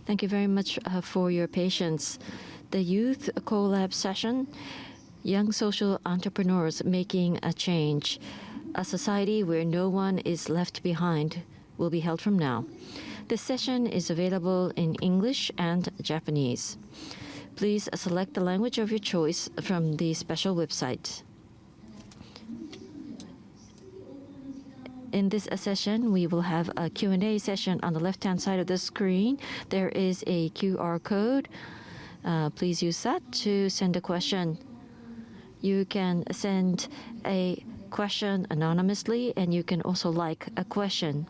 Thank you very much for your patience. The Youth Collab session, Young Social Entrepreneurs Making a Change, a society where no one is left behind, will be held from now. This session is available in English and Japanese. Please select the language of your choice from the special website. In this session, we will have a Q&A session on the left-hand side of the screen. There is a QR code. Please use that to send a question. You can send a question anonymously, and you can also like a question.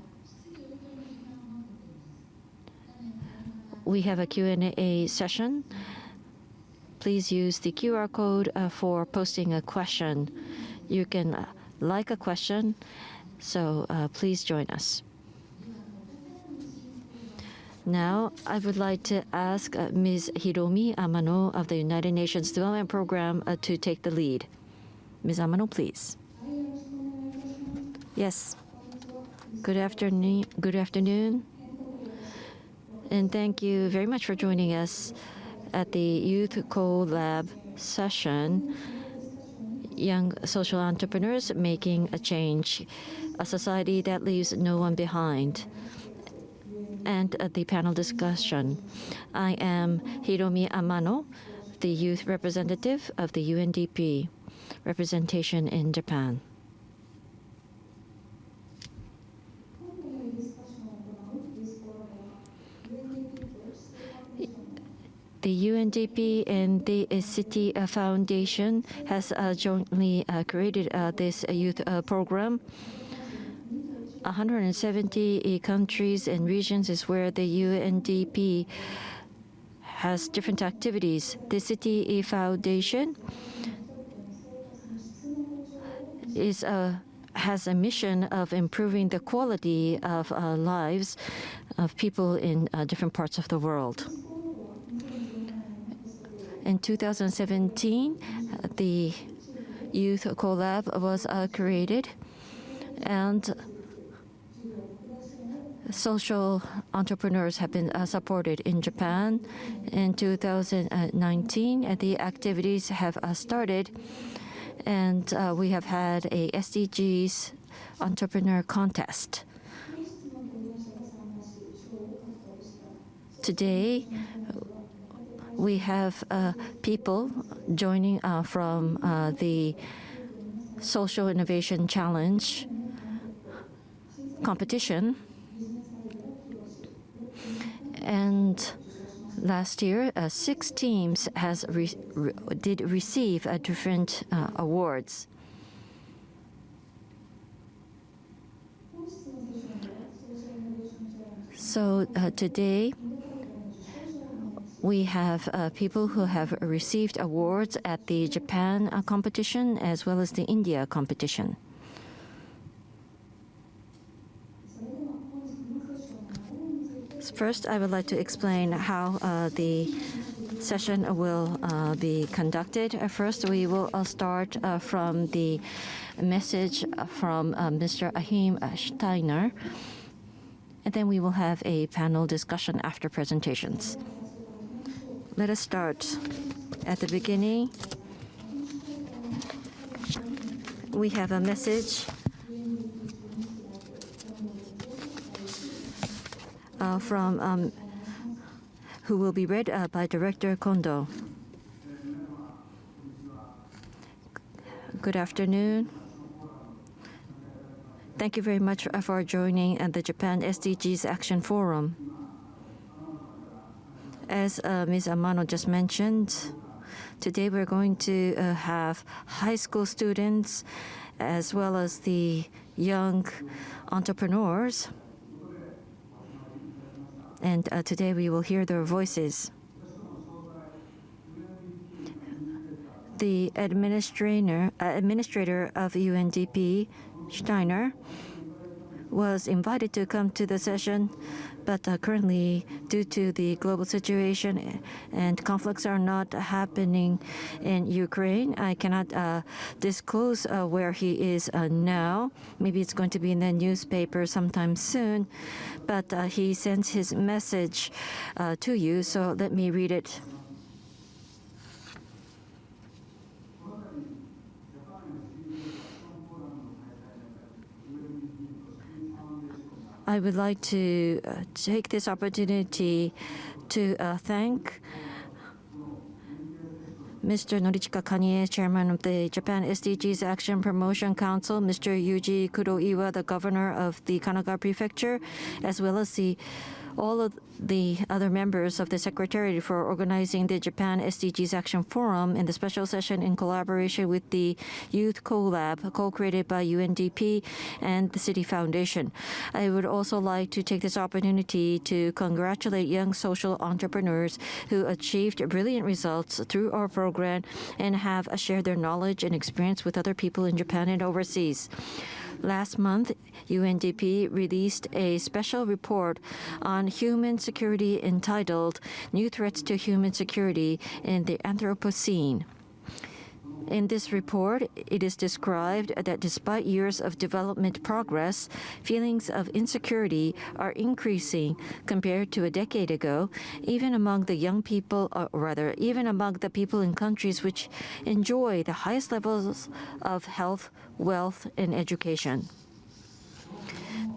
We have a Q&A session. Please use the QR code for posting a question. You can like a question. So please join us. Now, I would like to ask Ms. Hiromi Amano of the United Nations Development Program to take the lead. Ms. Amano, please. Yes. Good afternoon. Good afternoon. And thank you very much for joining us at the Youth Collab session, Young Social Entrepreneurs Making a Change, a society that leaves no one behind, and the panel discussion. I am Hiromi Amano, the youth representative of the UNDP representation in Japan. The UNDP and the City Foundation has jointly created this youth program. 170 countries and regions is where the UNDP has different activities. The City Foundation has a mission of improving the quality of lives of people in different parts of the world. In 2017, the Youth Collab was created, and social entrepreneurs have been supported in Japan. In 2019, the activities have started, and we have had a SDGs entrepreneur contest. Today, we have people joining from the Social Innovation Challenge competition. And last year, 6 teams did receive different awards. So today, we have people who have received awards at the Japan competition as well as the India competition. First, I would like to explain how the session will be conducted. First, we will start from the message from Mr. Achim Steiner, and then we will have a panel discussion after presentations. Let us start at the beginning. We have a message from who will be read by Director Kondo. Good afternoon. Thank you very much for joining the Japan SDGs Action Forum. As Ms. Amano just mentioned, today we're going to have high school students as well as the young entrepreneurs. And today we will hear their voices. The administrator of UNDP, Steiner, was invited to come to the session, but currently, due to the global situation and conflicts are not happening in Ukraine, I cannot disclose where he is now. Maybe it's going to be in the newspaper sometime soon, but he sends his message to you, so let me read it. I would like to take this opportunity to thank Mr. Norichika Kanye, Chairman of the Japan SDGs Action Promotion Council, Mr. Yuji Kuroiwa, the Governor of the Kanagawa Prefecture, as well as all of the other members of the Secretariat for organizing the Japan SDGs Action Forum in the special session in collaboration with the Youth Collab, co-created by UNDP and the City Foundation. I would also like to take this opportunity to congratulate young social entrepreneurs who achieved brilliant results through our program and have shared their knowledge and experience with other people in Japan and overseas. Last month, UNDP released a special report on human security entitled New Threats to Human Security in the Anthropocene. In this report, it is described that despite years of development progress, feelings of insecurity are increasing compared to a decade ago, even among the young people, or rather, even among the people in countries which enjoy the highest levels of health, wealth, and education.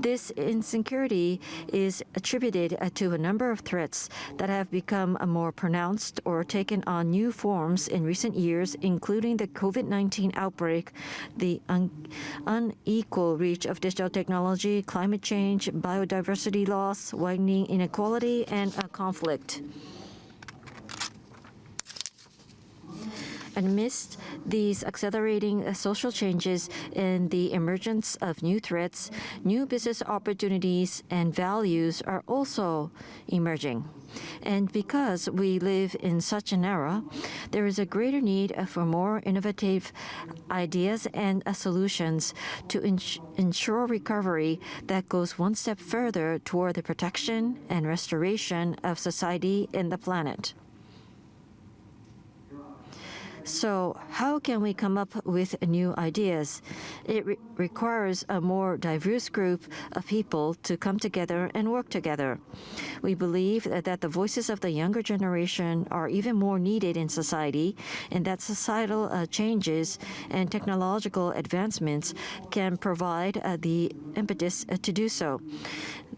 This insecurity is attributed to a number of threats that have become more pronounced or taken on new forms in recent years, including the COVID-19 outbreak, the unequal reach of digital technology, climate change, biodiversity loss, widening inequality, and conflict. Amidst these accelerating social changes and the emergence of new threats, new business opportunities and values are also emerging. And because we live in such an era, there is a greater need for more innovative ideas and solutions to ensure recovery that goes one step further toward the protection and restoration of society and the planet. So how can we come up with new ideas? It requires a more diverse group of people to come together and work together. We believe that the voices of the younger generation are even more needed in society, and that societal changes and technological advancements can provide the impetus to do so.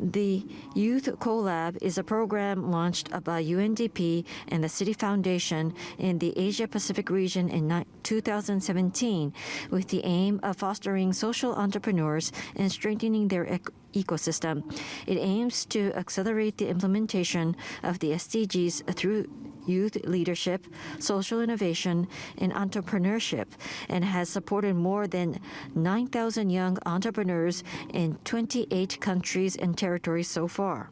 The Youth Collab is a program launched by UNDP and the City Foundation in the Asia-Pacific region in 2017 with the aim of fostering social entrepreneurs and strengthening their ecosystem. It aims to accelerate the implementation of the SDGs through youth leadership, social innovation, and entrepreneurship, and has supported more than 9,000 young entrepreneurs in 28 countries and territories so far.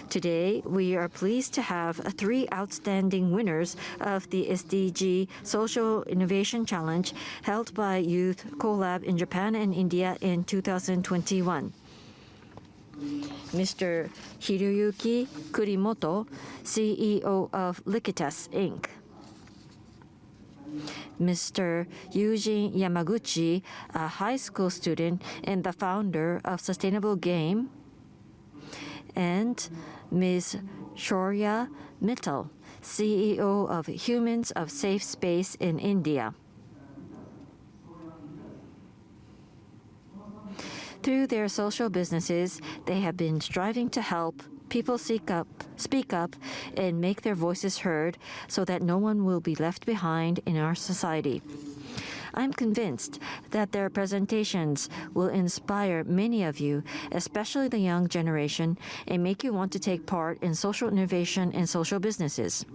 Today, we are pleased to have 3 outstanding winners of the SDG Social Innovation Challenge held by Youth Collab in Japan and India in 2021. Mr. Hiroyuki Kurimoto, CEO of Liquitas, Inc. Mr. Eugene Yamaguchi, a high school student and the founder of Sustainable Game, and Ms. Shaurya Mittal, CEO of Humans of Safe Space in India. Through their social businesses, they have been striving to help people speak up, and make their voices heard so that no one will be left behind in our society. I'm convinced that their presentations will inspire many of you, especially the young generation, and make you want to take part in social innovation and social businesses.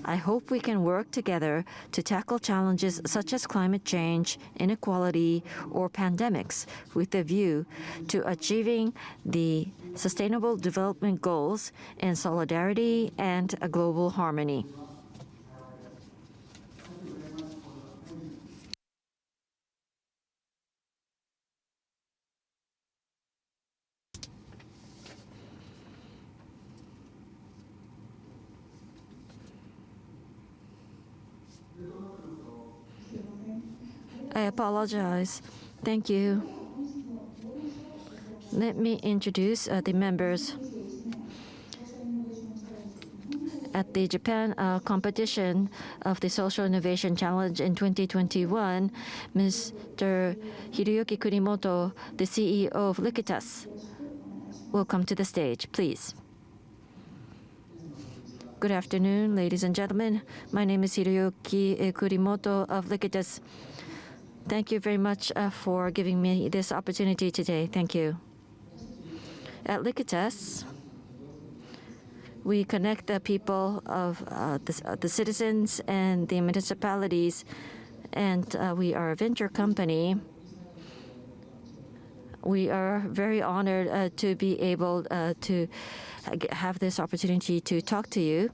I hope we can work together to tackle challenges such as climate change, inequality, or pandemics with a view to achieving the Sustainable Development Goals in solidarity and a global harmony. I apologize. Thank you. Let me introduce the members. At the Japan competition of the Social Innovation Challenge in 2021, Mr. Hiroyuki Kurimoto, the CEO of Liquitas, will come to the stage, please. Good afternoon, ladies and gentlemen. My name is Hiroyuki Kurimoto of Liquitas. Thank you very much for giving me this opportunity today. Thank you. At Liquitas, we connect the people of the citizens and the municipalities, and we are a venture company. We are very honored to be able to have this opportunity to talk to you.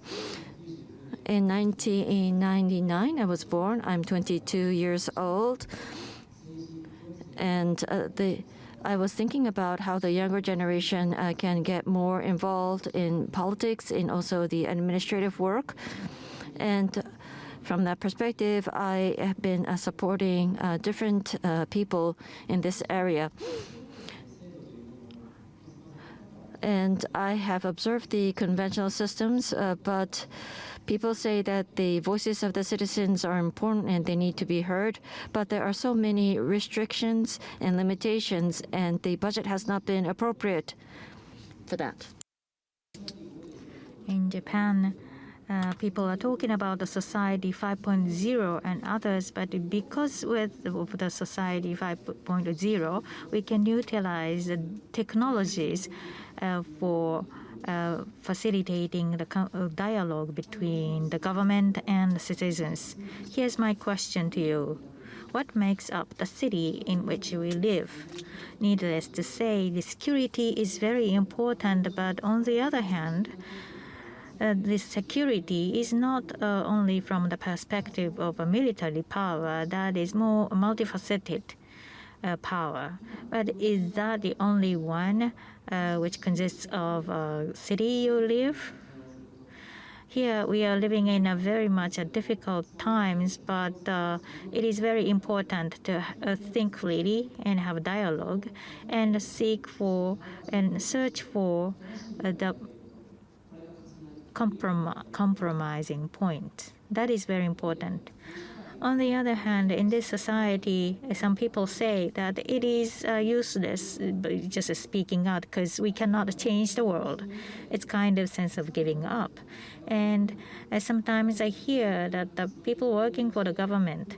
In 1999, I was born. I'm 22 years old. And I was thinking about how the younger generation can get more involved in politics and also the administrative work. And from that perspective, I have been supporting different people in this area. And I have observed the conventional systems, but people say that the voices of the citizens are important and they need to be heard. But there are so many restrictions and limitations, and the budget has not been appropriate for that. In Japan, people are talking about the Society 5.0 and others, but because with the Society 5.0, we can utilize the technologies for facilitating the dialogue between the government and the citizens. Here's my question to you. What makes up the city in which we live? Needless to say, the security is very important, but on the other hand, this security is not only from the perspective of a military power, that is more multifaceted power. But is that the only one which consists of a city you live? Here we are living in a very much difficult times, but it is very important to think clearly and have dialogue and seek for and search for the compromising point. That is very important. On the other hand, in this society, some people say that it is useless just speaking out because we cannot change the world. It's kind of sense of giving up. And sometimes I hear that the people working for the government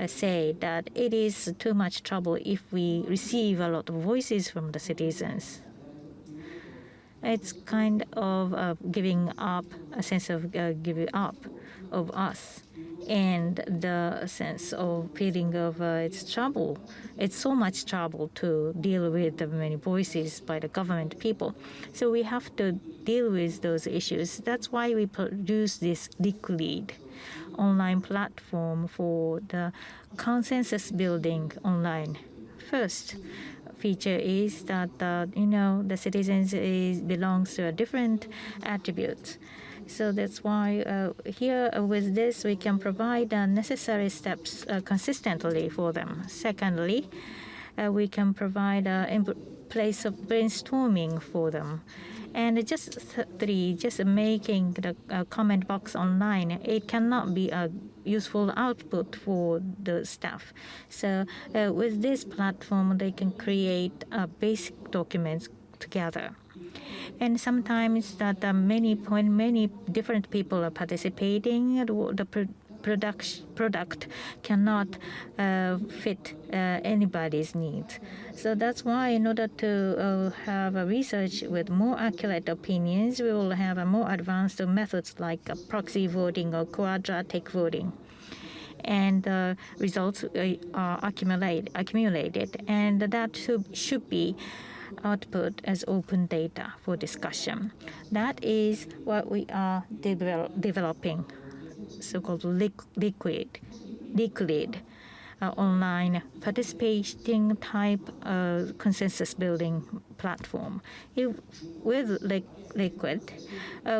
say that it is too much trouble if we receive a lot of voices from the citizens. It's kind of giving up, a sense of giving up of us, and the sense of feeling of it's trouble. It's so much trouble to deal with the many voices by the government people. So we have to deal with those issues. That's why we produce this Liquid online platform for the consensus building online. First feature is that the citizens belongs to a different attributes. So that's why here with this we can provide necessary steps consistently for them. Secondly, we can provide a place of brainstorming for them. And just making the comment box online, it cannot be a useful output for the staff. So with this platform, they can create basic documents together. And sometimes that when many different people are participating, the product cannot fit anybody's needs. So that's why in order to have a research with more accurate opinions, we will have a more advanced methods like proxy voting or quadratic voting. And results are accumulated, and that should be output as open data for discussion. That is what we are developing, so-called liquid online participating type consensus building platform. With Liquid,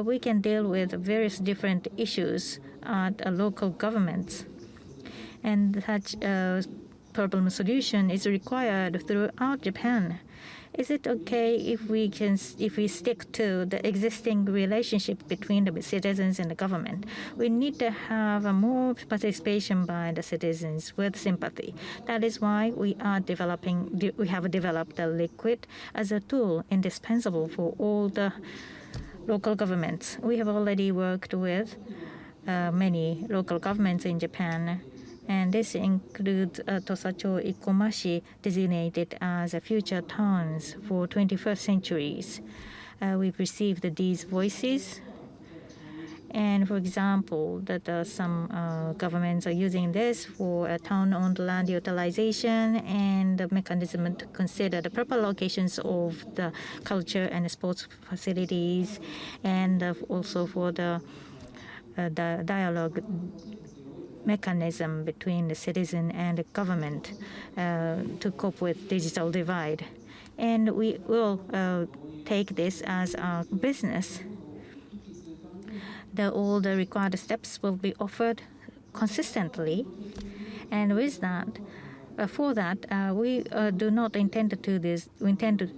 we can deal with various different issues at local governments, and such problem solution is required throughout Japan. Is it okay if we stick to the existing relationship between the citizens and the government? We need to have a more participation by the citizens with sympathy. That is why we have developed the liquid as a tool indispensable for all the local governments. We have already worked with many local governments in Japan, and this includes Tosacho Ikomashi, designated as a future towns for 21st centuries. We've received these voices, and for example, that some governments are using this for town-owned land utilization and the mechanism to consider the proper locations of the culture and sports facilities, and also for the dialogue mechanism between the citizen and the government to cope with digital divide. And we will take this as our business. All the required steps will be offered consistently. And with that, for that, we do not intend to do this. We intend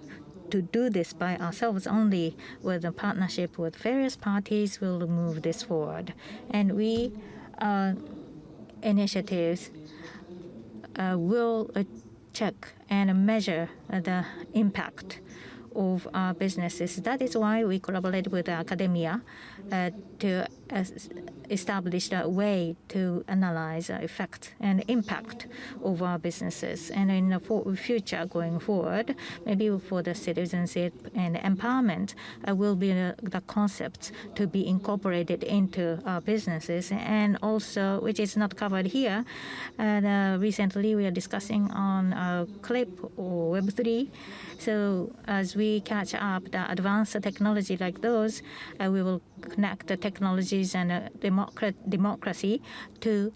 to do this by ourselves only. With a partnership with various parties, we'll move this forward. And we initiatives will check and measure the impact of our businesses. That is why we collaborate with academia to establish a way to analyze the effect and impact of our businesses. And in the future going forward, maybe for the citizenship and empowerment will be the concepts to be incorporated into our businesses. And also, which is not covered here, recently we are discussing on CLIP or Web3. So as we catch up the advanced technology like those, we will connect the technologies and democracy to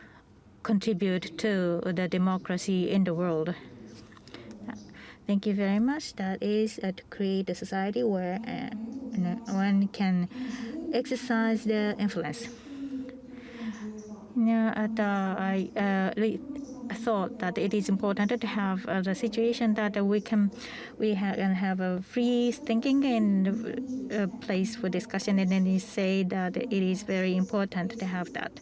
contribute to the democracy in the world. Thank you very much. That is to create a society where one can exercise their influence. I thought that it is important to have the situation that we can have a free thinking and a place for discussion, and then you say that it is very important to have that.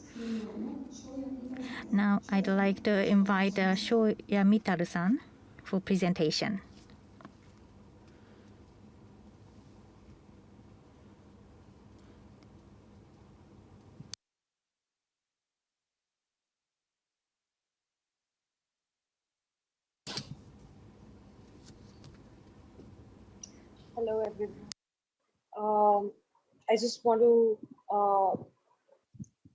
Now I'd like to invite Shoya Mitaru-san for presentation. Hello, everyone. I just want to,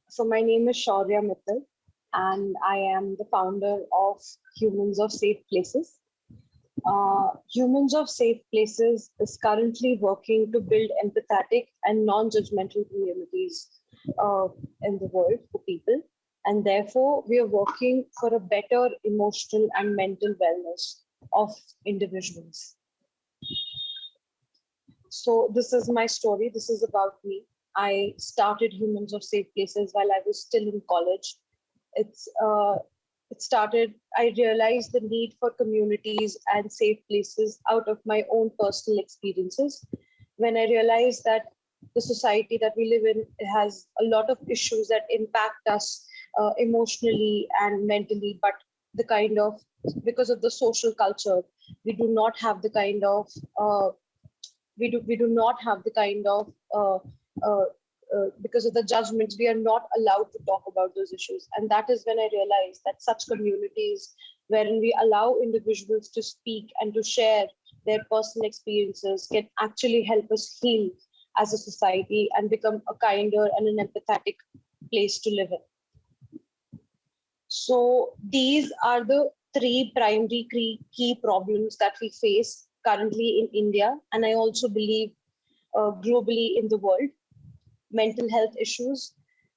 so my name is Shaurya Mittal, and I am the founder of Humans of Safe Places. Humans of Safe Places is currently working to build empathetic and non-judgmental communities in the world for people. And therefore, we are working for a better emotional and mental wellness of individuals. So this is my story. This is about me. I started Humans of Safe Places while I was still in college. I realized the need for communities and safe places out of my own personal experiences. When I realized that the society that we live in has a lot of issues that impact us emotionally and mentally, but because of the social culture, we do not have the kind of because of the judgments, we are not allowed to talk about those issues. And that is when I realized that such communities wherein we allow individuals to speak and to share their personal experiences can actually help us heal as a society and become a kinder and an empathetic place to live in. So these are the three primary key problems that we face currently in India, and I also believe globally in the world. Mental health issues.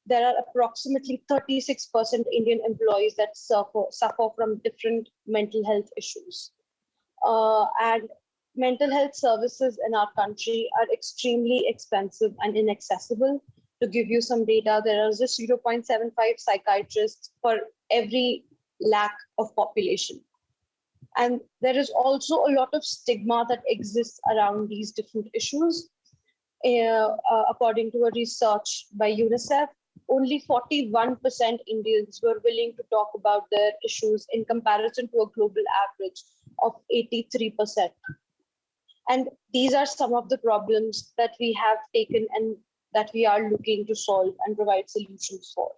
There are approximately 36% Indian employees that suffer from different mental health issues. And mental health services in our country are extremely expensive and inaccessible. To give you some data, there are just 0.75 psychiatrists for every lack of population. And there is also a lot of stigma that exists around these different issues. According to a research by UNICEF, only 41% Indians were willing to talk about their issues in comparison to a global average of 83%. And these are some of the problems that we have taken and that we are looking to solve and provide solutions for.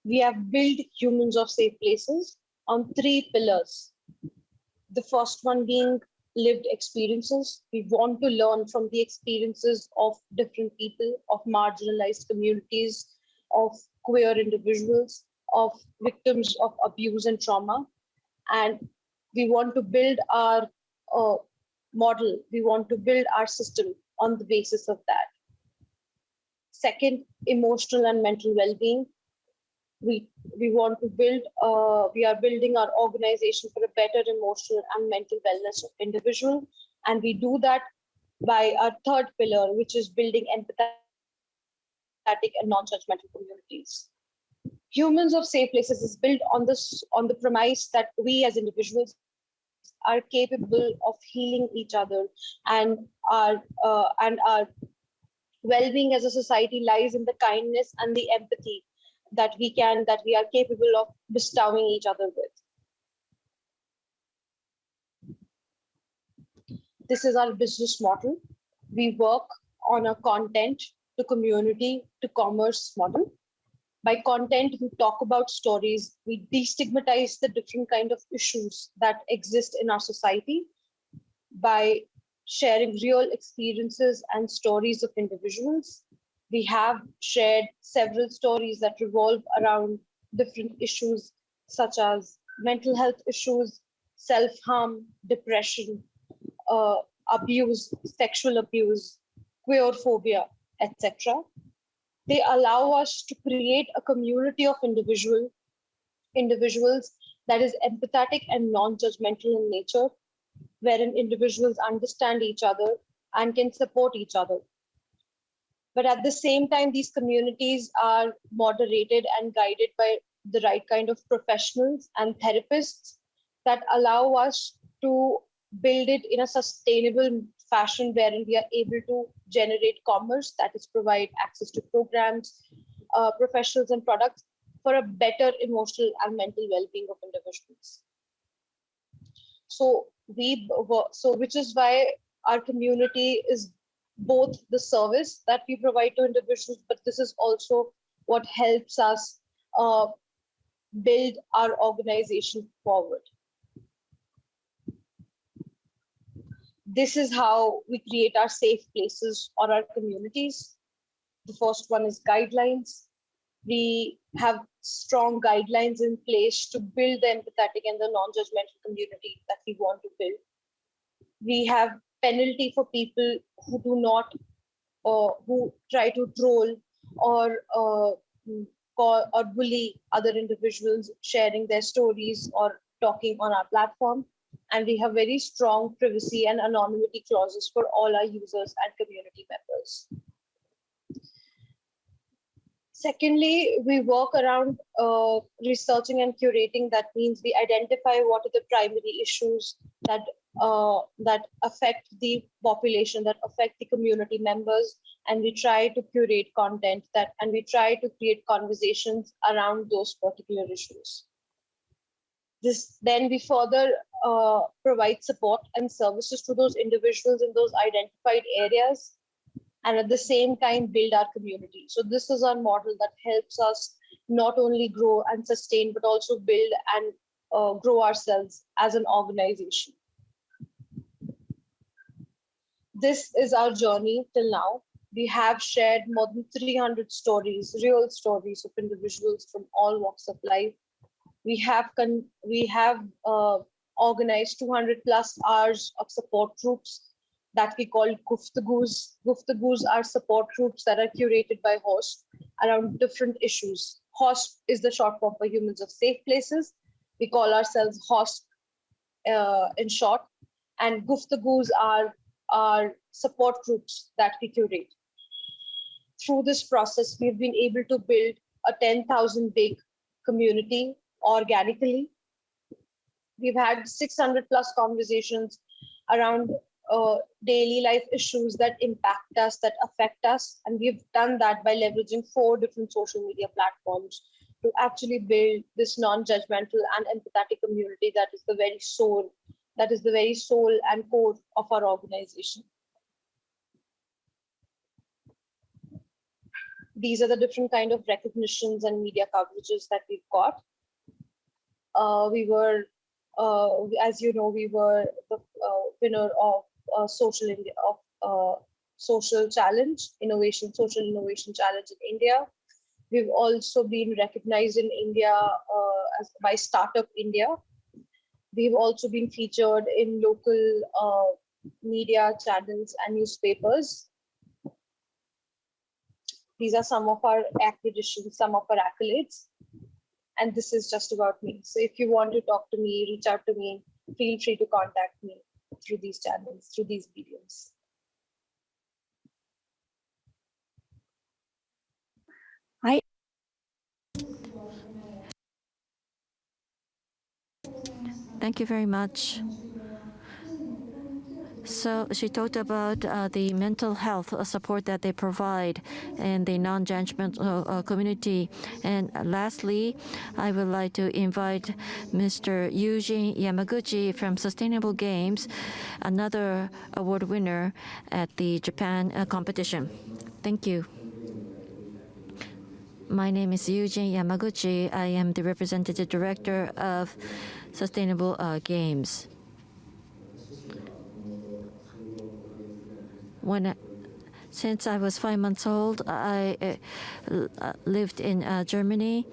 We have built humans of safe places on 3 pillars. The first one being lived experiences. We want to learn from the experiences of different people, of marginalized communities, of queer individuals, of victims of abuse and trauma. And we want to build our model, we want to build our system on the basis of that. Second, emotional and mental well-being. We want to build, we are building our organization for a better emotional and mental wellness of individual. And we do that by our third pillar, which is building empathetic and non-judgmental communities. Humans of safe places is built on the premise that we as individuals are capable of healing each other, and our well-being as a society lies in the kindness and the empathy that we are capable of bestowing each other with. This is our business model. We work on a content to community to commerce model. By content, we talk about stories, we destigmatize the different kind of issues that exist in our society by sharing real experiences and stories of individuals. We have shared several stories that revolve around different issues such as mental health issues, self-harm, depression, abuse, sexual abuse, queer phobia, etc. They allow us to create a community of individuals that is empathetic and non-judgmental in nature, wherein individuals understand each other and can support each other. But at the same time, these communities are moderated and guided by the right kind of professionals and therapists that allow us to build it in a sustainable fashion wherein we are able to generate commerce, that is provide access to programs, professionals and products for a better emotional and mental well-being of individuals. So which is why our community is both the service that we provide to individuals, but this is also what helps us build our organization forward. This is how we create our safe places or our communities. The first one is guidelines. We have strong guidelines in place to build the empathetic and the non-judgmental community that we want to build. We have penalty for people who do not, who try to troll or call or bully other individuals sharing their stories or talking on our platform. And we have very strong privacy and anonymity clauses for all our users and community members. Secondly, we work around researching and curating. That means we identify what are the primary issues that affect the population, that affect the community members, and we try to curate content and we try to create conversations around those particular issues. Then we further provide support and services to those individuals in those identified areas, and at the same time build our community. So this is our model that helps us not only grow and sustain, but also build and grow ourselves as an organization. This is our journey till now. We have shared more than 300 stories, real stories of individuals from all walks of life. We have organized 200 plus hours of support groups that we call Guftagus. Guftagus are support groups that are curated by HOST around different issues. HOST is the short form for Humans of Safe Places. We call ourselves HOST in short, and Guftagus are support groups that we curate. Through this process, we've been able to build a 10,000 big community organically. We've had 600 plus conversations around daily life issues that impact us, that affect us. And we've done that by leveraging 4 different social media platforms to actually build this non-judgmental and empathetic community that is the very soul, and core of our organization. These are the different kind of recognitions and media coverages that we've got. We were, as you know, we were the winner of Social Challenge, Social Innovation Challenge in India. We've also been recognized in India by Startup India. We've also been featured in local media channels and newspapers. These are some of our accreditations, some of our accolades. And this is just about me. So if you want to talk to me, reach out to me, feel free to contact me through these channels, through these mediums. Thank you very much. So she talked about the mental health support that they provide in the non-judgmental community. And lastly, I would like to invite Mr. Eugene Yamaguchi from Sustainable Games, another award winner at the Japan competition. Thank you. My name is Eugene Yamaguchi. I am the representative director of Sustainable Games. Since I was 5 months old, I lived in Germany.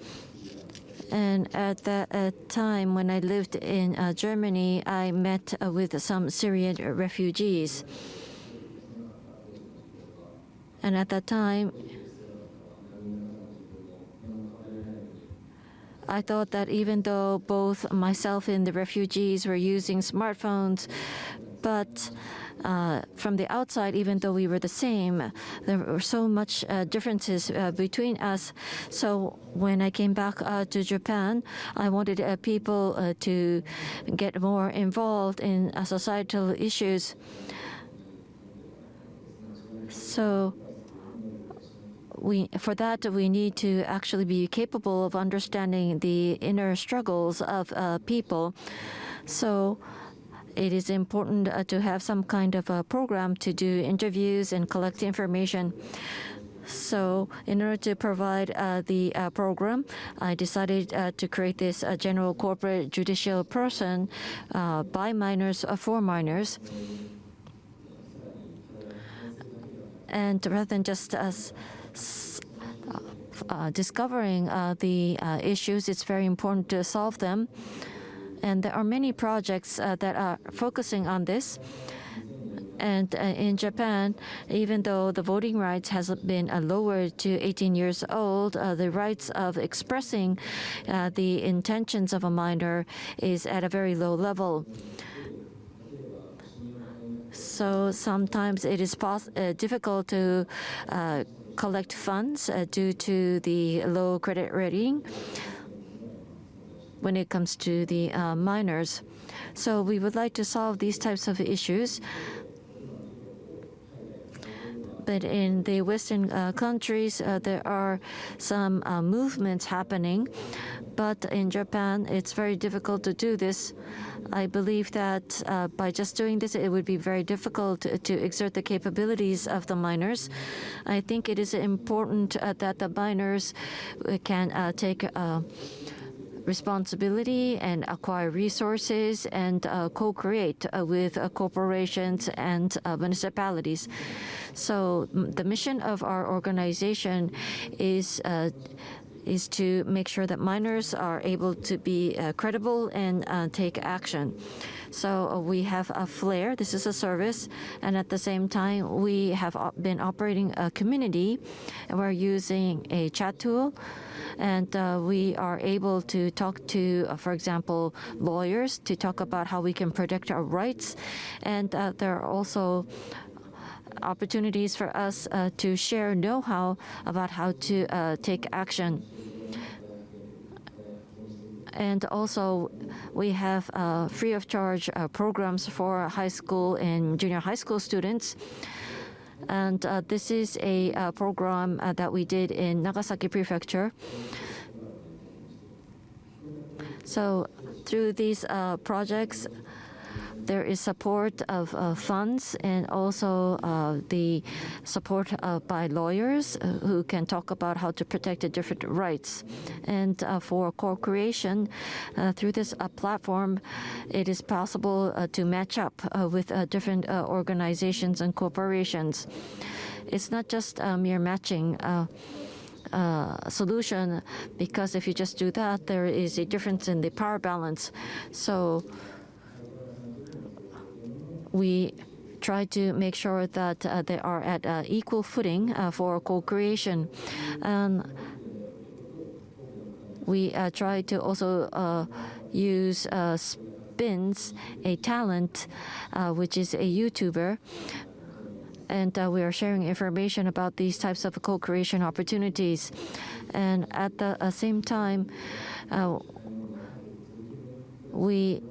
And at that time, when I lived in Germany, I met with some Syrian refugees. And at that time, I thought that even though both myself and the refugees were using smartphones, but from the outside, even though we were the same, there were so much differences between us. So when I came back to Japan, I wanted people to get more involved in societal issues. So for that, we need to actually be capable of understanding the inner struggles of people. So it is important to have some kind of a program to do interviews and collect information. So in order to provide the program, I decided to create this general corporate judicial person by minors for minors. And rather than just discovering the issues, it's very important to solve them. And there are many projects that are focusing on this. And in Japan, even though the voting rights has been lowered to 18 years old, the rights of expressing the intentions of a minor is at a very low level. So sometimes it is difficult to collect funds due to the low credit rating when it comes to the minors. So we would like to solve these types of issues. But in the Western countries, there are some movements happening. But in Japan, it's very difficult to do this. I believe that by just doing this, it would be very difficult to exert the capabilities of the minors. I think it is important that the minors can take responsibility and acquire resources and co-create with corporations and municipalities. So the mission of our organization is to make sure that minors are able to be credible and take action. So we have a Flare. This is a service. And at the same time, we have been operating a community. And we're using a chat tool. And we are able to talk to, for example, lawyers to talk about how we can protect our rights. And there are also opportunities for us to share know-how about how to take action. And also, we have free of charge programs for high school and junior high school students. And this is a program that we did in Nagasaki Prefecture. So through these projects, there is support of funds and also the support by lawyers who can talk about how to protect the different rights. And for co-creation, through this platform, it is possible to match up with different organizations and corporations. It's not just mere matching solution, because if you just do that, there is a difference in the power balance. So we try to make sure that they are at equal footing for co-creation. We try to also use Spins, a talent, which is a YouTuber. And we are sharing information about these types of co-creation opportunities. And at the same time, we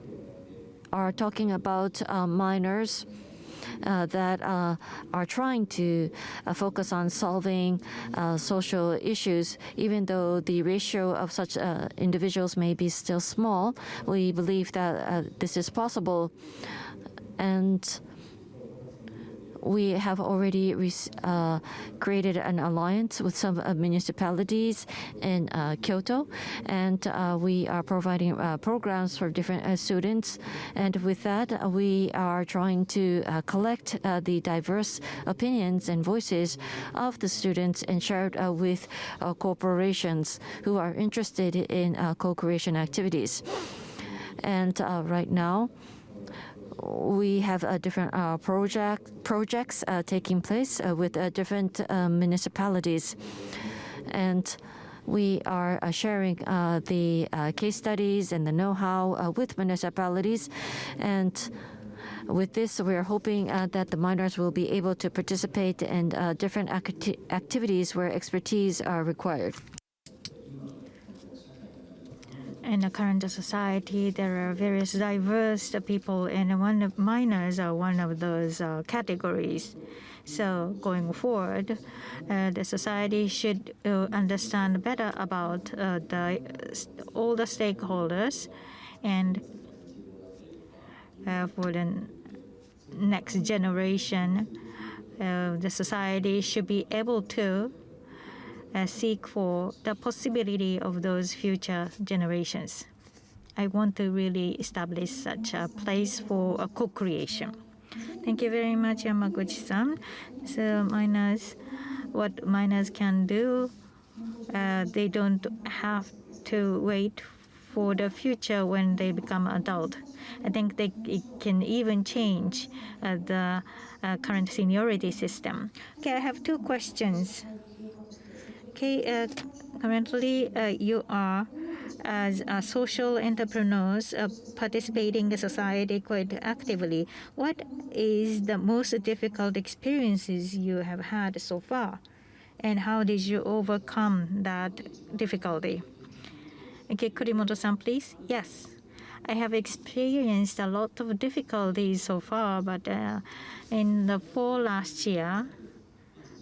are talking about minors that are trying to focus on solving social issues. Even though the ratio of such individuals may be still small, we believe that this is possible. And we have already created an alliance with some municipalities in Kyoto, and we are providing programs for different students. And with that, we are trying to collect the diverse opinions and voices of the students and share it with corporations who are interested in co-creation activities. And right now, we have different projects taking place with different municipalities. And we are sharing the case studies and the know-how with municipalities. And with this, we are hoping that the minors will be able to participate in different activities where expertise are required. In the current society, there are various diverse people, and minors are one of those categories. So going forward, the society should understand better about all the stakeholders, and for the next generation, the society should be able to seek for the possibility of those future generations. I want to really establish such a place for a co-creation. Thank you very much, Yamaguchi-san. So what minors can do, they don't have to wait for the future when they become adult. I think it can even change the current seniority system. Okay, I have two questions. Okay, currently you are as social entrepreneurs participating in society quite actively. What is the most difficult experiences you have had so far, and how did you overcome that difficulty? Okay, Kurimoto-san, please. Yes, I have experienced a lot of difficulties so far, but in the fall last year,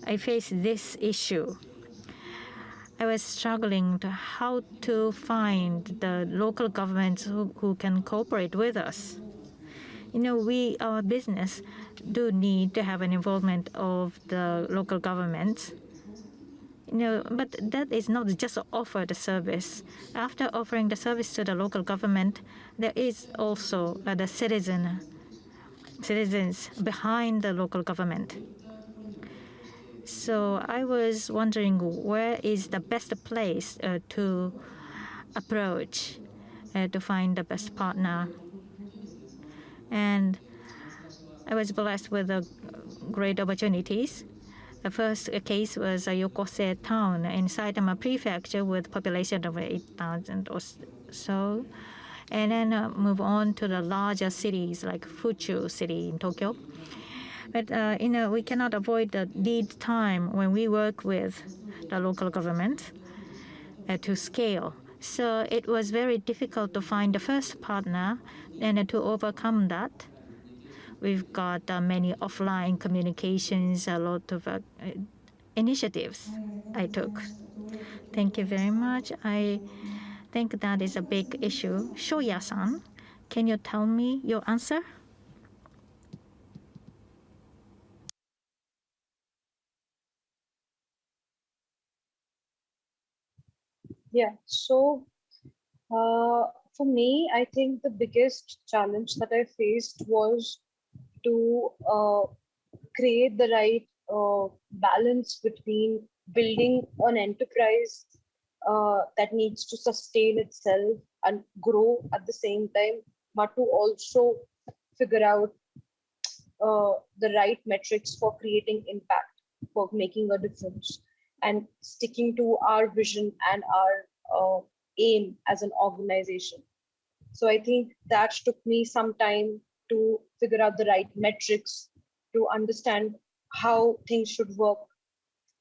I faced this issue. I was struggling to how to find the local governments who can cooperate with us. Our business do need to have an involvement of the local governments. But that is not just offer the service. After offering the service to the local government, there is also the citizens behind the local government. So I was wondering where is the best place to approach to find the best partner. And I was blessed with great opportunities. The first case was Yokose town in Saitama Prefecture with population of 8,000 or so. And then move on to the larger cities like Fuchu city in Tokyo. But we cannot avoid the lead time when we work with the local government to scale. So it was very difficult to find the first partner, and to overcome that, we've got many offline communications, a lot of initiatives I took. Thank you very much. I think that is a big issue. Shoya-san, can you tell me your answer? Yeah. So for me, I think the biggest challenge that I faced was to create the right balance between building an enterprise that needs to sustain itself and grow at the same time, but to also figure out the right metrics for creating impact, for making a difference, and sticking to our vision and our aim as an organization. So I think that took me some time to figure out the right metrics, to understand how things should work,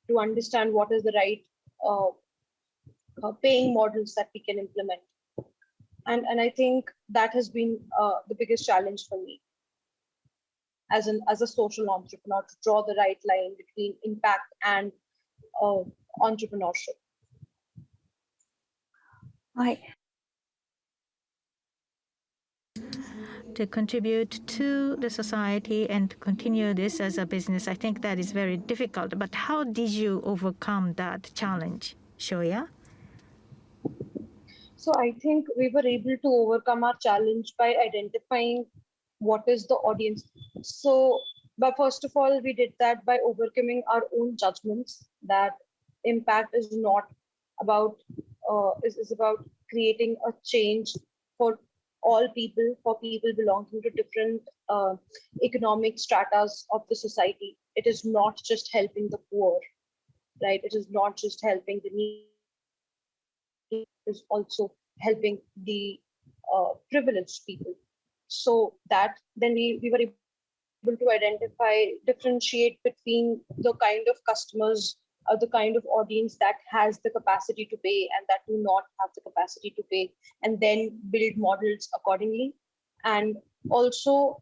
to understand what is the right uh, paying models that we can implement. And I think that has been the biggest challenge for me as a social entrepreneur, to draw the right line between impact and uh, entrepreneurship. はい。 To contribute to the society and to continue this as a business, I think that is very difficult. But how did you overcome that challenge, Shoya? So I think we were able to overcome our challenge by identifying what is the audience. So, but first of all, we did that by overcoming our own judgments that impact is not about is about creating a change for all people, for people belonging to different economic stratas of the society. It is not just helping the poor, right? It is not just helping the needy, is also helping the privileged people. So that then we were able to identify, differentiate between the kind of customers, the kind of audience that has the capacity to pay and that do not have the capacity to pay, and then build models accordingly. And also,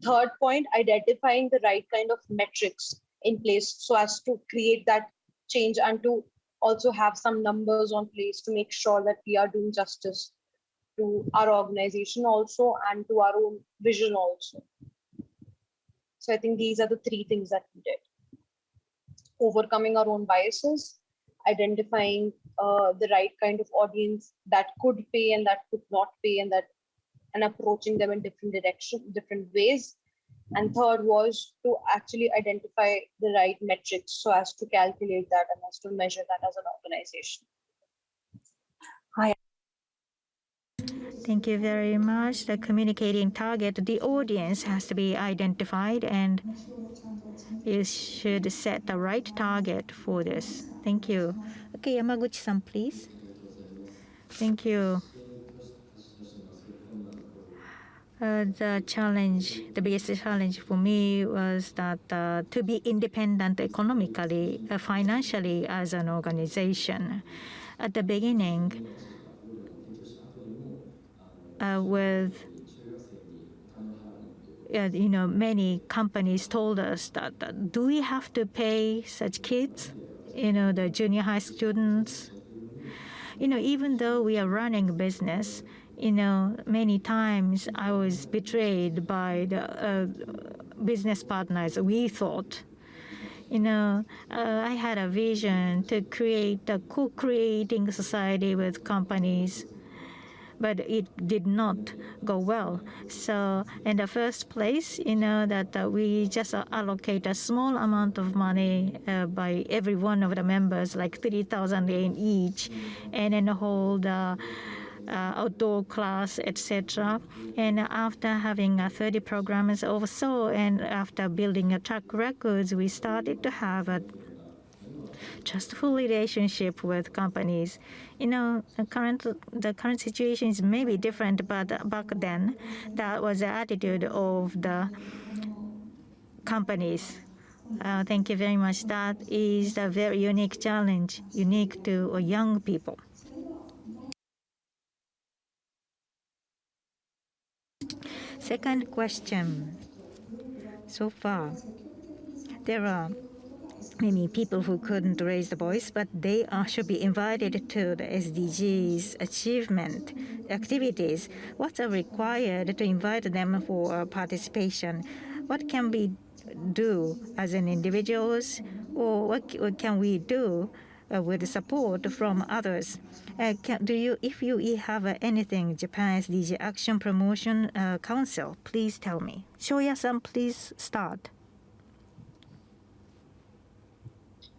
third point, identifying the right kind of metrics in place so as to create that change and to also have some numbers on place to make sure that we are doing justice to our organization also and to our own vision also. So I think these are the three things that we did: overcoming our own biases, identifying the right kind of audience that could pay and that could not pay, and approaching them in different direction, different ways. And third was to actually identify the right metrics so as to calculate that and as to measure that as an organization. はい。 Thank you very much. The communicating target, the audience has to be identified, and you should set the right target for this. Thank you. Okay, Yamaguchi-san, please. Thank you. The challenge, the biggest challenge for me was that to be independent economically, financially as an organization. At the beginning, with many companies told us that do we have to pay such kids, the junior high students, even though we are running a business, many times I was betrayed by the business partners. We thought, I had a vision to create a co-creating society with companies, but it did not go well. So in the first place, that we just allocate a small amount of money by every one of the members, like 3,000 yen each, and then hold outdoor class, etc. And after having 30 programs or so, and after building a track records, we started to have a trustful relationship with companies. The current situation is maybe different, but back then, that was the attitude of the companies. Thank you very much. That is a very unique challenge, unique to young people. Second question. So far, there are many people who couldn't raise the voice, but they should be invited to the SDGs achievement activities. What's required to invite them for participation? What can we do as an individuals, or what can we do with support from others? If you have anything, Japan SDG Action Promotion Council, please tell me. Shoya-san, please start.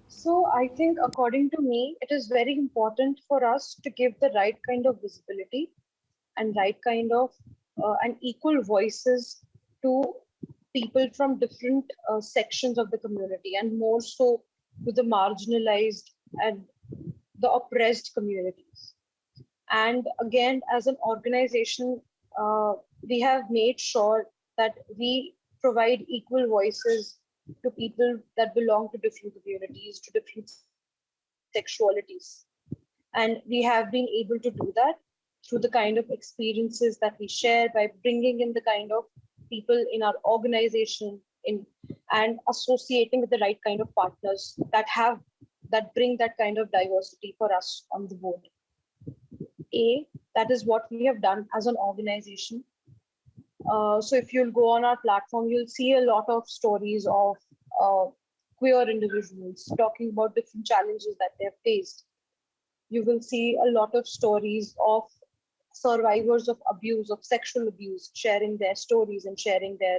So I think, according to me, it is very important for us to give the right kind of visibility and right kind of and equal voices to people from different sections of the community, and more so to the marginalized and the oppressed communities. And again, as an organization, we have made sure that we provide equal voices to people that belong to different communities, to different sexualities. And we have been able to do that through the kind of experiences that we share, by bringing in the kind of people in our organization and associating with the right kind of partners that bring that kind of diversity for us on the board. That is what we have done as an organization. So if you'll go on our platform, you'll see a lot of stories of queer individuals talking about different challenges that they've faced. You will see a lot of stories of survivors of abuse, of sexual abuse, sharing their stories and sharing their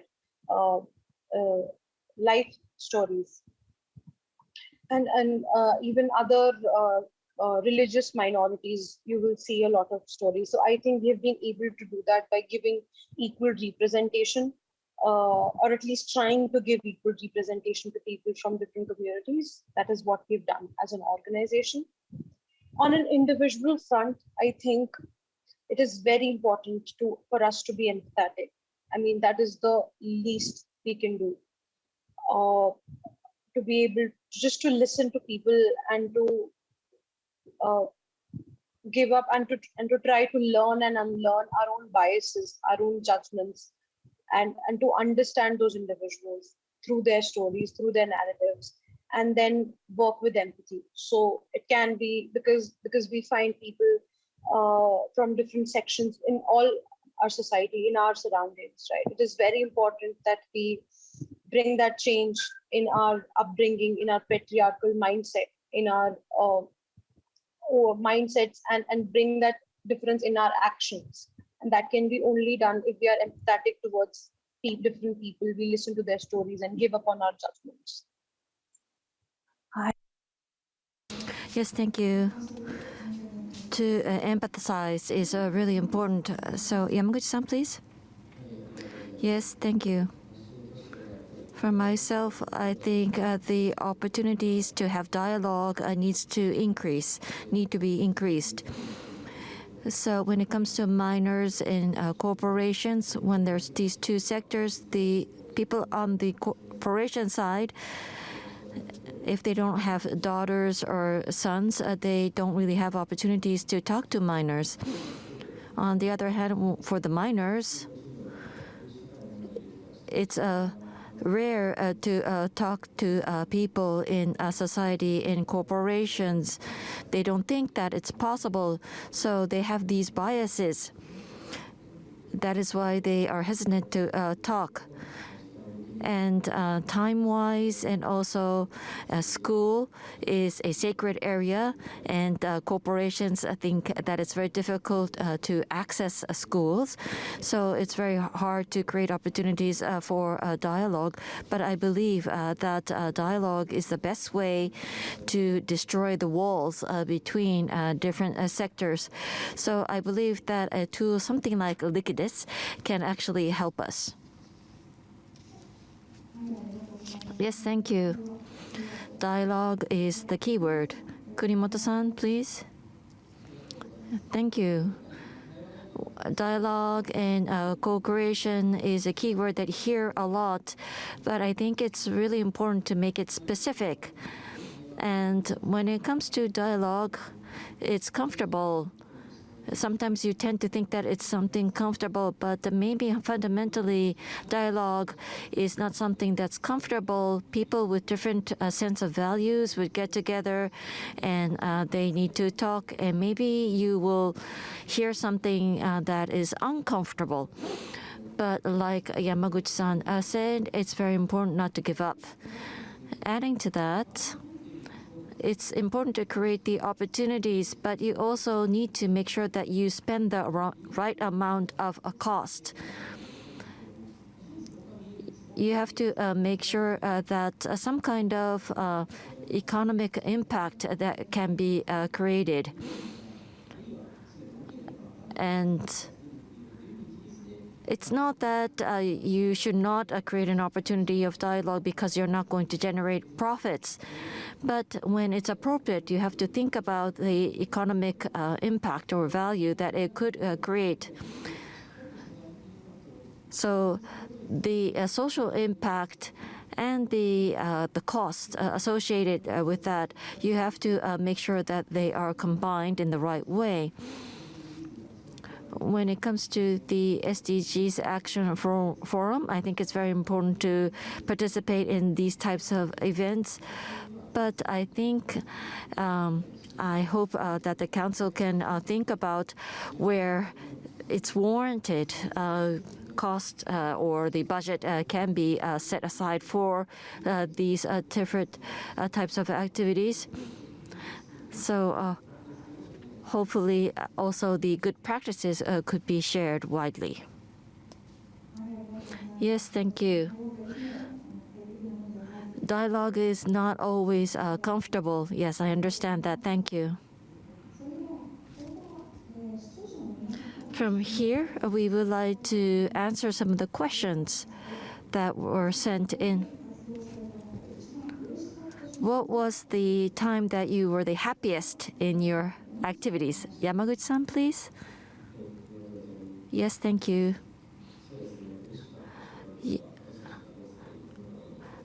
life stories. And even other religious minorities, you will see a lot of stories. So I think we've been able to do that by giving equal representation, or at least trying to give equal representation to people from different communities. That is what we've done as an organization. On an individual front, I think it is very important for us to be empathetic. I mean, that is the least we can do. To be able just to listen to people and to give up and to try to learn and unlearn our own biases, our own judgments, and to understand those individuals through their stories, through their narratives, and then work with empathy. So it can be because we find people from different sections in all our society, in our surroundings, right? It is very important that we bring that change in our upbringing, in our patriarchal mindset, in our mindsets, and bring that difference in our actions. And that can be only done if we are empathetic towards different people. We listen to their stories and give up on our judgments. Yes, thank you. To empathize is really important. So Yamaguchi-san, please. Yes, thank you. For myself, I think the opportunities to have dialogue need to be increased. So when it comes to minors and corporations, when there's these two sectors, the people on the corporation side, if they don't have daughters or sons, they don't really have opportunities to talk to minors. On the other hand, for the minors, it's rare to talk to people in society, in corporations. They don't think that it's possible, so they have these biases. That is why they are hesitant to talk. And time-wise, and also school is a sacred area, and corporations think that it's very difficult to access schools. So it's very hard to create opportunities for dialogue. But I believe that dialogue is the best way to destroy the walls between different sectors. So I believe that a tool, something like Liquidus, can actually help us. Yes, thank you. Dialogue is the key word. Kurimoto-san, please. Thank you. Dialogue and co-creation is a key word that I hear a lot, but I think it's really important to make it specific. And when it comes to dialogue, it's comfortable sometimes you tend to think that it's something comfortable, but maybe fundamentally dialogue is not something that's comfortable. People with different sense of values would get together and they need to talk, and maybe you will hear something that is uncomfortable. But like Yamaguchi-san said, it's very important not to give up. Adding to that, it's important to create the opportunities, but you also need to make sure that you spend the right amount of a cost. You have to make sure that some kind of economic impact that can be created. And it's not that you should not create an opportunity of dialogue because you're not going to generate profits. But when it's appropriate, you have to think about the economic impact or value that it could create. So the social impact and the cost associated with that, you have to make sure that they are combined in the right way. When it comes to the SDGs Action Forum, I think it's very important to participate in these types of events. But I think, I hope that the Council can think about where it's warranted cost or the budget can be set aside for these different types of activities. So hopefully also the good practices could be shared widely. Yes, thank you. Dialogue is not always comfortable. Yes, I understand that. Thank you. From here, we would like to answer some of the questions that were sent in. What was the time that you were the happiest in your activities? Yamaguchi-san, please. Yes, thank you.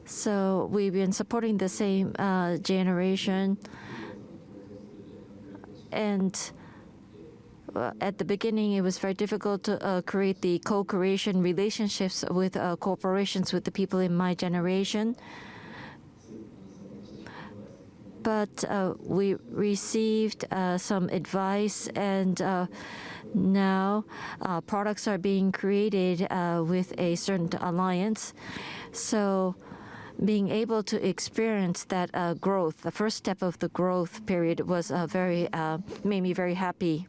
So we've been supporting the same generation, and at the beginning it was very difficult to create the co-creation relationships with corporations with the people in my generation. But we received some advice, and now products are being created with a certain alliance. So being able to experience that growth, the first step of the growth period, was made me very happy.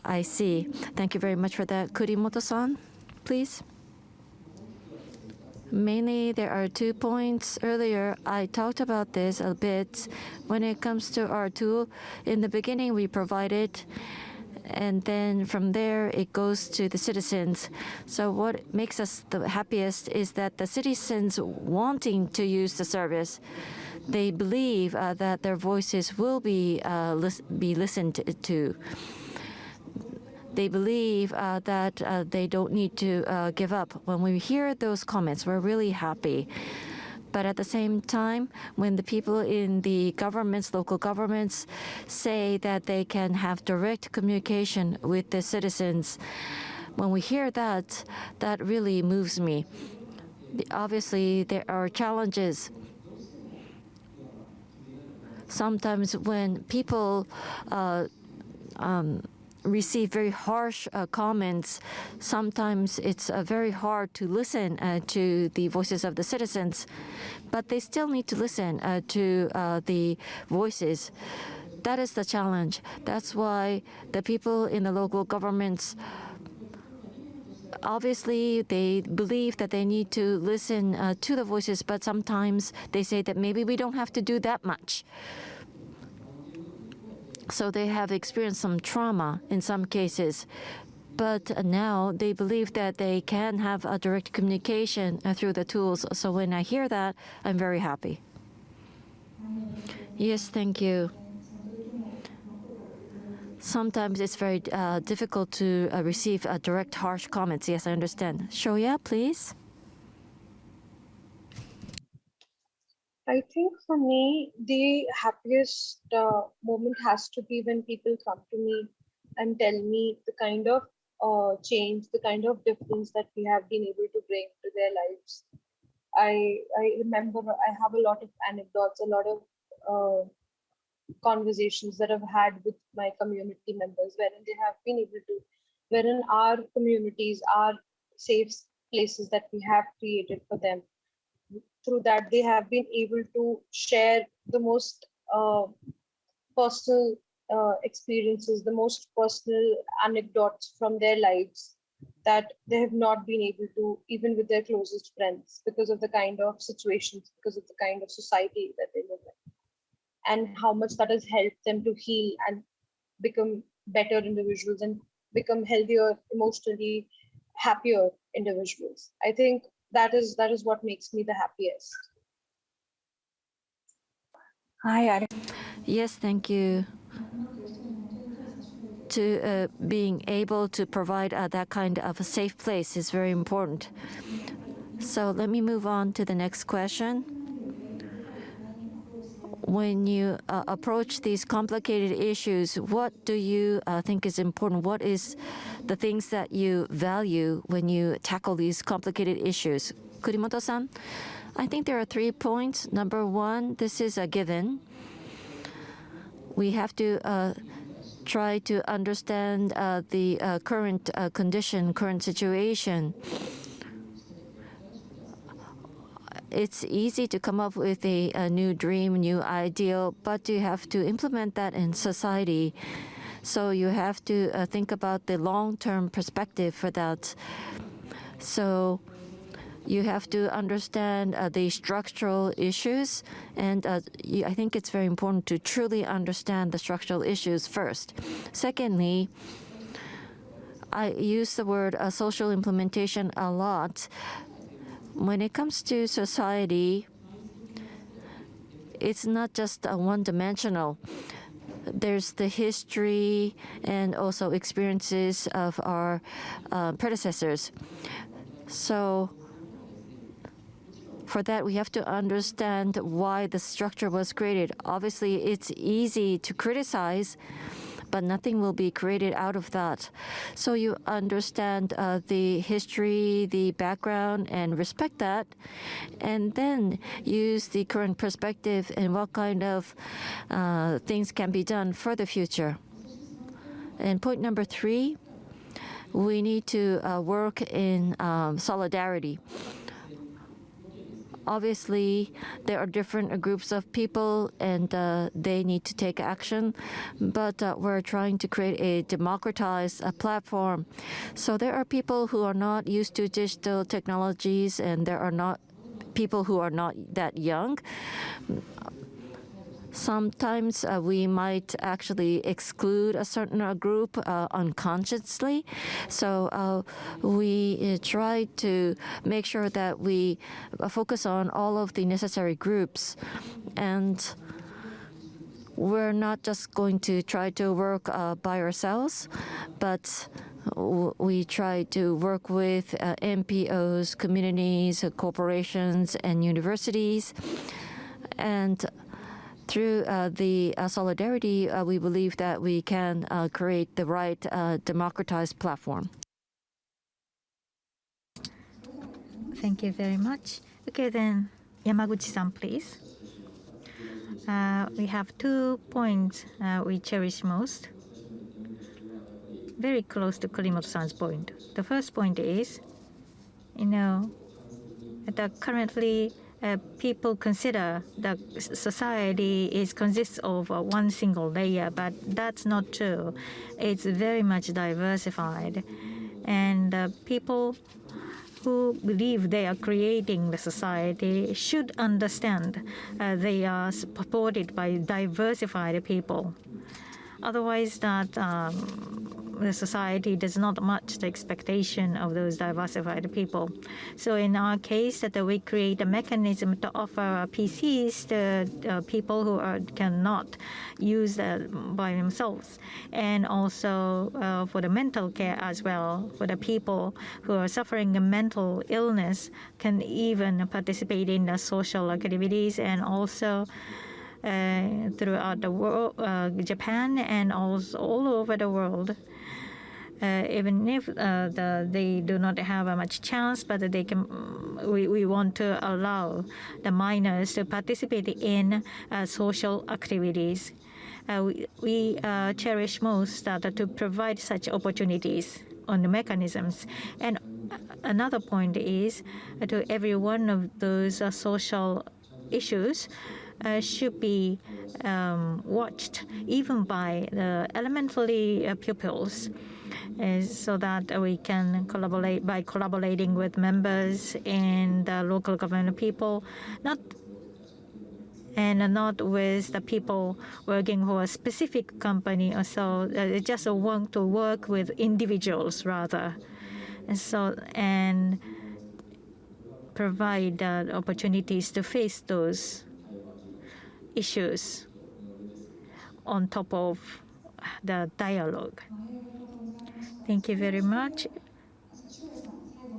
I see. Thank you very much for that. Kurimoto-san, please. Mainly, there are 2 points. Earlier, I talked about this a bit. When it comes to our tool, in the beginning, we provide it, and then from there, it goes to the citizens. So what makes us the happiest is that the citizens wanting to use the service, they believe that their voices will be listened to. They believe that they don't need to give up. When we hear those comments, we're really happy. But at the same time, when the people in the governments, local governments, say that they can have direct communication with the citizens, when we hear that, that really moves me. Obviously, there are challenges. Sometimes when people receive very harsh comments, sometimes it's very hard to listen to the voices of the citizens, but they still need to listen to the voices. That is the challenge. That's why the people in the local governments, obviously they believe that they need to listen to the voices, but sometimes they say that maybe we don't have to do that much. So they have experienced some trauma in some cases. But now they believe that they can have a direct communication through the tools. So when I hear that, I'm very happy. Yes, thank you. Sometimes it's very difficult to receive direct harsh comments. Yes, I understand. Shoya, please. I think for me, the happiest moment has to be when people come to me and tell me the kind of change, the kind of difference that we have been able to bring to their lives. I remember I have a lot of anecdotes, a lot of uh, conversations that I've had with my community members, wherein they have been able to, wherein our communities are safe places that we have created for them. Through that, they have been able to share the most personal experiences, the most personal anecdotes from their lives that they have not been able to, even with their closest friends, because of the kind of situations, because of the kind of society that they live in, and how much that has helped them to heal and become better individuals and become healthier, emotionally happier individuals. I think that is what makes me the happiest. Hi, Yes, thank you. To being able to provide that kind of a safe place is very important. So let me move on to the next question. When you approach these complicated issues, what do you think is important? What is the things that you value when you tackle these complicated issues? Kurimoto-san, I think there are 3 points. Number one, this is a given. We have to try to understand the current condition, current situation. It's easy to come up with a new dream, new ideal, but you have to implement that in society. So you have to think about the long-term perspective for that. So you have to understand the structural issues, and I think it's very important to truly understand the structural issues first. Secondly, I use the word social implementation a lot. When it comes to society, it's not just one-dimensional. There's the history and also experiences of our predecessors. So for that, we have to understand why the structure was created. Obviously, it's easy to criticize, but nothing will be created out of that. So you understand the history, the background, and respect that, and then use the current perspective and what kind of things can be done for the future. And point number 3, we need to work in solidarity. Obviously, there are different groups of people and they need to take action, but we're trying to create a democratized platform. So there are people who are not used to digital technologies, and there are not people who are not that young. Sometimes we might actually exclude a certain group unconsciously. So we try to make sure that we focus on all of the necessary groups. And we're not just going to try to work by ourselves, but we try to work with NPOs, communities, corporations, and universities. And through the solidarity, we believe that we can create the right democratized platform. Thank you very much. Okay, then Yamaguchi-san, please. We have 2 points we cherish most. Very close to Kurimoto-san's point. The first point is, that currently people consider that society consists of one single layer, but that's not true. It's very much diversified, and people who believe they are creating the society should understand they are supported by diversified people. Otherwise, that the society does not match the expectation of those diversified people. So in our case, that we create a mechanism to offer PCs to people who cannot use by themselves, and also for the mental care as well, for the people who are suffering a mental illness can even participate in the social activities, and also throughout the world, Japan, and also all over the world. Even if they do not have much chance, but they can. We want to allow the minors to participate in social activities. We cherish most to provide such opportunities on the mechanisms. And another point is to every one of those social issues should be watched even by the elementary pupils, so that we can collaborate by collaborating with members and the local government people, not with the people working for a specific company or so. They just want to work with individuals rather, and provide opportunities to face those issues on top of the dialogue. Thank you very much.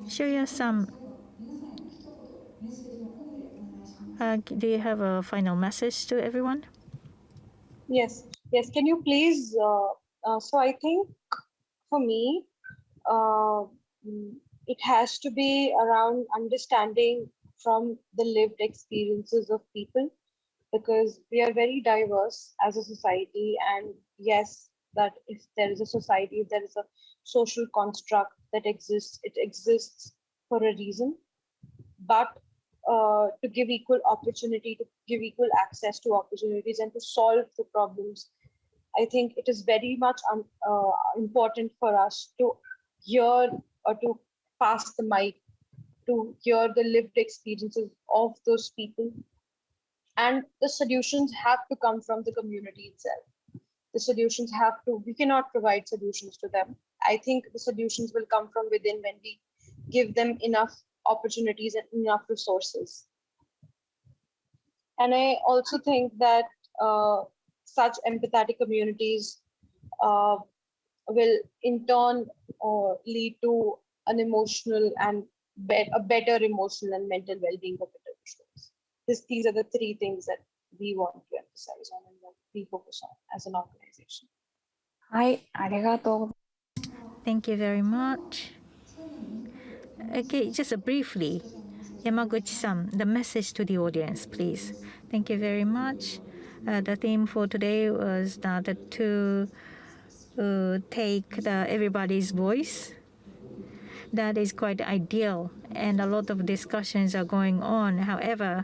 Shoya-san, do you have a final message to everyone? Yes, yes. Can you please? So I think for me, it has to be around understanding from the lived experiences of people, because we are very diverse as a society. And yes, that if there is a society, if there is a social construct that exists, it exists for a reason. But to give equal opportunity, to give equal access to opportunities, and to solve the problems, I think it is very much important for us to hear or to pass the mic, to hear the lived experiences of those people. And the solutions have to come from the community itself. The solutions have to, we cannot provide solutions to them. I think the solutions will come from within when we give them enough opportunities and enough resources. And I also think that such empathetic communities will in turn lead to an emotional and a better emotional and mental well-being of individuals. These are the three things that we want to emphasize on and what we focus on as an organization. はい、ありがとう。 Thank you very much. Okay, just briefly, Yamaguchi-san, the message to the audience, please. Thank you very much. The theme for today was that to take everybody's voice. That is quite ideal, and a lot of discussions are going on. However,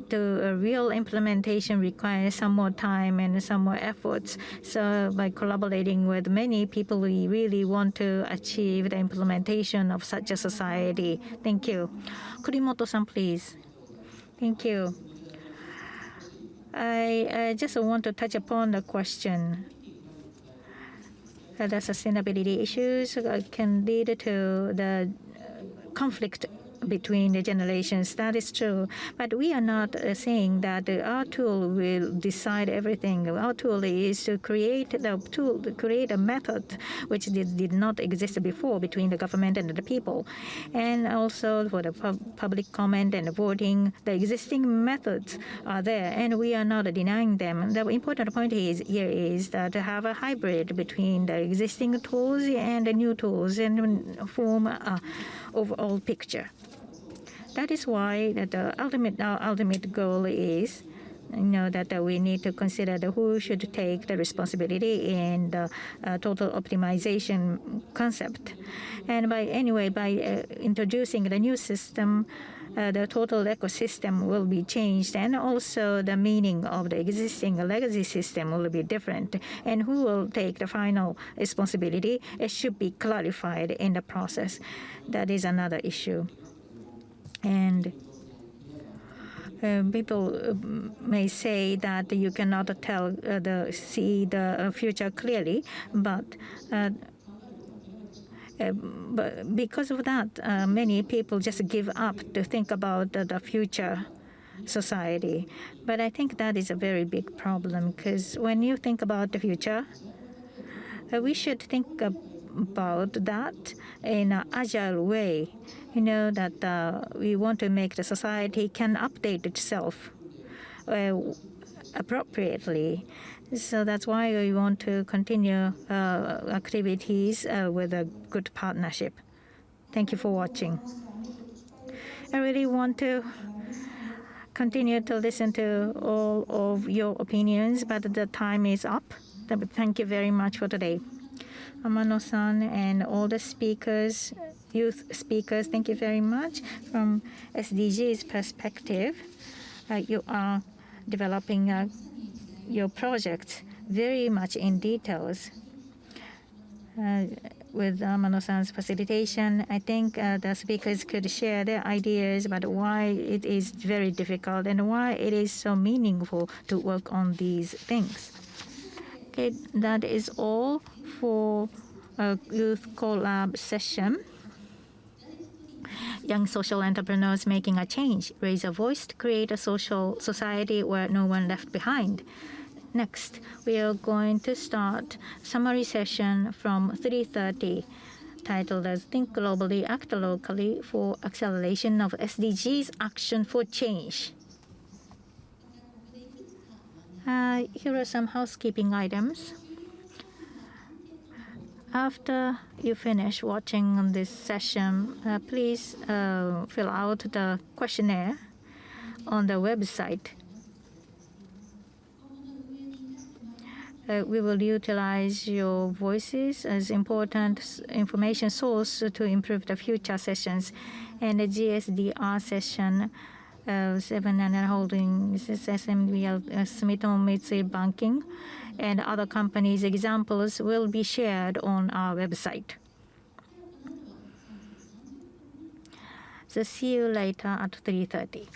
the real implementation requires some more time and some more efforts. So by collaborating with many people, we really want to achieve the implementation of such a society. Thank you. Kurimoto-san, please. Thank you. I just want to touch upon the question. The sustainability issues can lead to the conflict between the generations. That is true. But we are not saying that our tool will decide everything. Our tool is to create a method which did not exist before between the government and the people. And also for the public comment and voting, the existing methods are there, and we are not denying them. The important point here is that to have a hybrid between the existing tools and the new tools and form an overall picture. That is why our ultimate goal is, that we need to consider who should take the responsibility in the total optimization concept. And by introducing the new system, the total ecosystem will be changed, and also the meaning of the existing legacy system will be different. And who will take the final responsibility, it should be clarified in the process. That is another issue. And people may say that you cannot see the future clearly, but But because of that, many people just give up to think about the future society. But I think that is a very big problem, because when you think about the future, we should think about that in an agile way. You know that we want to make the society can update itself appropriately. So that's why we want to continue activities with a good partnership. Thank you for watching. I really want to continue to listen to all of your opinions, but the time is up. Thank you very much for today. Amano-san and all the speakers, youth speakers, thank you very much. From SDGs perspective, you are developing your project very much in details. With Amano-san's facilitation, I think the speakers could share their ideas about why it is very difficult and why it is so meaningful to work on these things. Okay, that is all for a Youth Collab session. Young social entrepreneurs making a change, raise a voice to create a social society where no one left behind. Next, we are going to start summary session from 3:30, titled as Think Globally, Act Locally for Acceleration of SDGs Action for Change. Here are some housekeeping items. After you finish watching this session, please fill out the questionnaire on the website. We will utilize your voices as important information source to improve the future sessions. And the GSDR session, 7 and Holdings, SMBL, Sumitomo Mitsui Banking, and other companies' examples will be shared on our website. So see you later at 3:30.